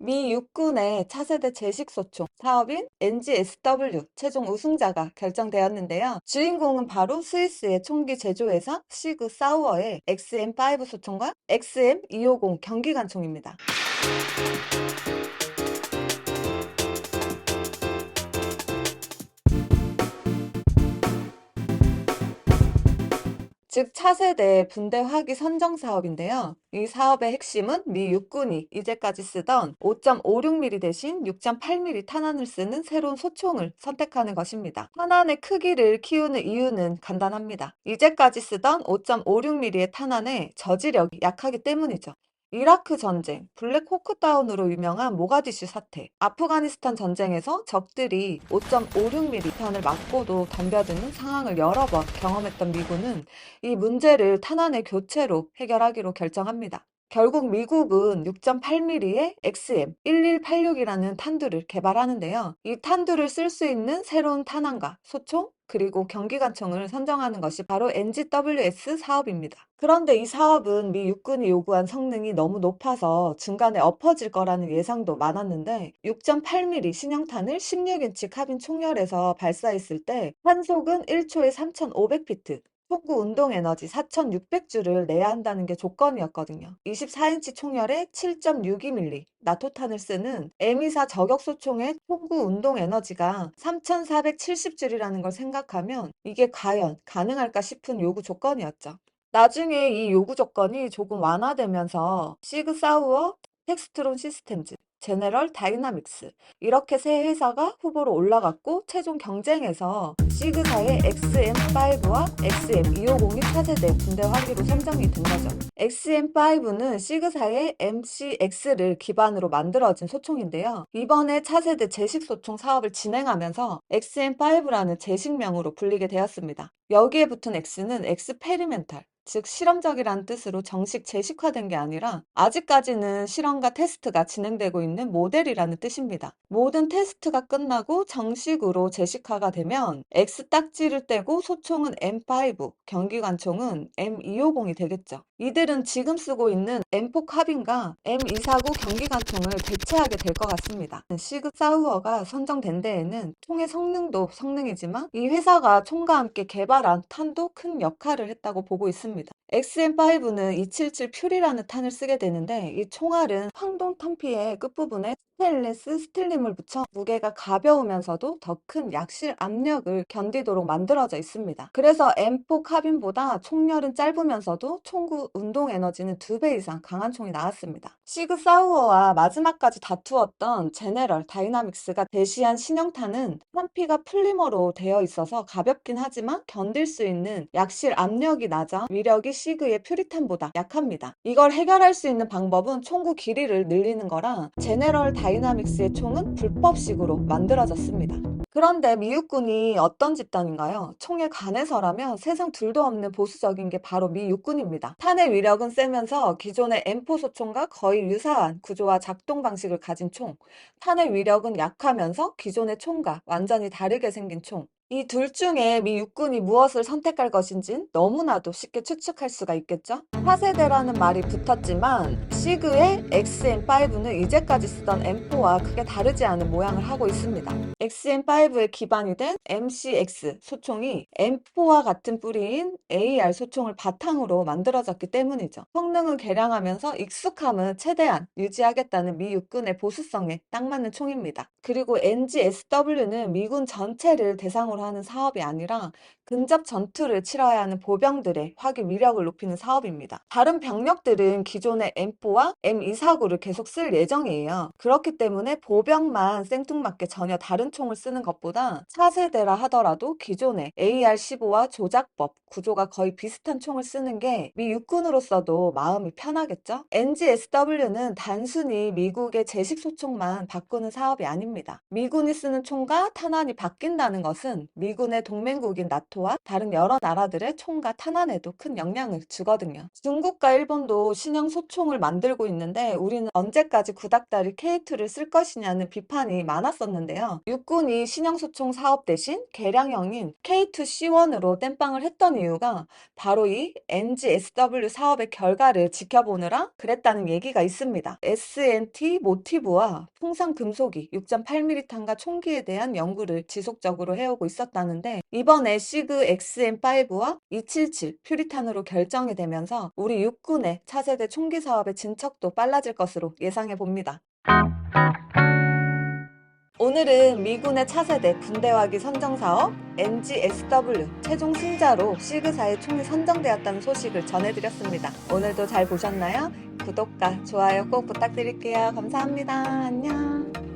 미 육군의 차세대 제식소총 사업인 NGSW 최종 우승자가 결정되었는데요. 주인공은 바로 스위스의 총기 제조회사 시그 사우어의 XM5 소총과 XM250 경기관총입니다. 즉 차세대 분대 화기 선정 사업인데요. 이 사업의 핵심은 미 육군이 이제까지 쓰던 5.56mm 대신 6.8mm 탄환을 쓰는 새로운 소총을 선택하는 것입니다. 탄환의 크기를 키우는 이유는 간단합니다. 이제까지 쓰던 5.56mm의 탄환의 저지력이 약하기 때문이죠. 이라크 전쟁, 블랙 호크다운으로 유명한 모가디슈 사태, 아프가니스탄 전쟁에서 적들이 5.56mm 탄을 맞고도 덤벼드는 상황을 여러 번 경험했던 미군은 이 문제를 탄환의 교체로 해결하기로 결정합니다. 결국 미국은 6.8mm의 XM1186이라는 탄두를 개발하는데요. 이 탄두를 쓸 수 있는 새로운 탄환과 소총, 그리고 경기관총을 선정하는 것이 바로 NGWS 사업입니다. 그런데 이 사업은 미 육군이 요구한 성능이 너무 높아서 중간에 엎어질 거라는 예상도 많았는데 6.8mm 신형탄을 16인치 카빈 총열에서 발사했을 때 탄속은 1초에 3,500피트, 총구 운동 에너지 4,600주를 내야 한다는 게 조건이었거든요. 24인치 총열에 7.62mm 나토탄을 쓰는 M24 저격소총의 총구 운동 에너지가 3,470줄이라는 걸 생각하면 이게 과연 가능할까 싶은 요구 조건이었죠. 나중에 이 요구 조건이 조금 완화되면서 시그 사우어, 텍스트론 시스템즈, 제너럴 다이나믹스 이렇게 세 회사가 후보로 올라갔고 최종 경쟁에서 시그사의 XM5와 XM250이 차세대 분대 화기로 선정이 된 거죠. XM5는 시그사의 MCX를 기반으로 만들어진 소총인데요. 이번에 차세대 제식 소총 사업을 진행하면서 XM5라는 제식명으로 불리게 되었습니다. 여기에 붙은 X는 엑스페리멘탈, 즉 실험적이라는 뜻으로 정식 제식화된 게 아니라 아직까지는 실험과 테스트가 진행되고 있는 모델이라는 뜻입니다. 모든 테스트가 끝나고 정식으로 제식화가 되면 X 딱지를 떼고 소총은 M5, 경기관총은 M250이 되겠죠. 이들은 지금 쓰고 있는 M4 카빈과 M249 경기관총을 대체하게 될 것 같습니다. 시그 사우어가 선정된 데에는 총의 성능도 성능이지만 이 회사가 총과 함께 개발한 탄도 큰 역할을 했다고 보고 있습니다. XM5는 277 퓨리라는 탄을 쓰게 되는데 이 총알은 황동 탄피의 끝부분에 스테인리스 스틸림을 붙여 무게가 가벼우면서도 더 큰 약실 압력을 견디도록 만들어져 있습니다. 그래서 M4 카빈보다 총열은 짧으면서도 총구 운동 에너지는 2배 이상 강한 총이 나왔습니다. 시그 사우어와 마지막까지 다투었던 제네럴 다이나믹스가 제시한 신형탄은 탄피가 플리머로 되어 있어서 가볍긴 하지만 견딜 수 있는 약실 압력이 낮아 위력이 시그의 퓨리탄보다 약합니다. 이걸 해결할 수 있는 방법은 총구 길이를 늘리는 거라 제네럴 다이나믹스의 총은 불법식으로 만들어졌습니다. 그런데 미육군이 어떤 집단인가요? 총에 관해서라면 세상 둘도 없는 보수적인 게 바로 미육군입니다. 탄의 위력은 세면서 기존의 M4 소총과 거의 유사한 구조와 작동 방식을 가진 총, 탄의 위력은 약하면서 기존의 총과 완전히 다르게 생긴 총, 이 둘 중에 미 육군이 무엇을 선택할 것인진 너무나도 쉽게 추측할 수가 있겠죠? 차세대라는 말이 붙었지만 시그의 XM5는 이제까지 쓰던 M4와 크게 다르지 않은 모양을 하고 있습니다. XM5의 기반이 된 MCX 소총이 M4와 같은 뿌리인 AR 소총을 바탕으로 만들어졌기 때문이죠. 성능은 개량하면서 익숙함은 최대한 유지하겠다는 미 육군의 보수성에 딱 맞는 총입니다. 그리고 NGSW는 미군 전체를 대상으로 하는 사업이 아니라 근접 전투를 치러야 하는 보병들의 화기 위력을 높이는 사업입니다. 다른 병력들은 기존의 M4와 M249를 계속 쓸 예정이에요. 그렇기 때문에 보병만 생뚱맞게 전혀 다른 총을 쓰는 것보다 차세대라 하더라도 기존의 AR-15와 조작법, 구조가 거의 비슷한 총을 쓰는 게 미 육군으로서도 마음이 편하겠죠? NGSW는 단순히 미국의 제식 소총만 바꾸는 사업이 아닙니다. 미군이 쓰는 총과 탄환이 바뀐다는 것은 미군의 동맹국인 나토와 다른 여러 나라들의 총과 탄환에도 큰 영향을 주거든요. 중국과 일본도 신형 소총을 만들고 있는데 우리는 언제까지 구닥다리 K2를 쓸 것이냐는 비판이 많았었는데요. 육군이 신형 소총 사업 대신 개량형인 K2C1으로 땜빵을 했던 이유가 바로 이 NGSW 사업의 결과를 지켜보느라 그랬다는 얘기가 있습니다. S&T 모티브와 풍산 금속이 6.8mm 탄과 총기에 대한 연구를 지속적으로 해오고 있었다는데 이번에 시그 XM5와 277 퓨리탄으로 결정이 되면서 우리 육군의 차세대 총기 사업의 진척도 빨라질 것으로 예상해 봅니다. 오늘은 미군의 차세대 군대화기 선정 사업 NGSW 최종 승자로 시그사의 총이 선정되었다는 소식을 전해드렸습니다. 오늘도 잘 보셨나요? 구독과 좋아요 꼭 부탁드릴게요. 감사합니다. 안녕.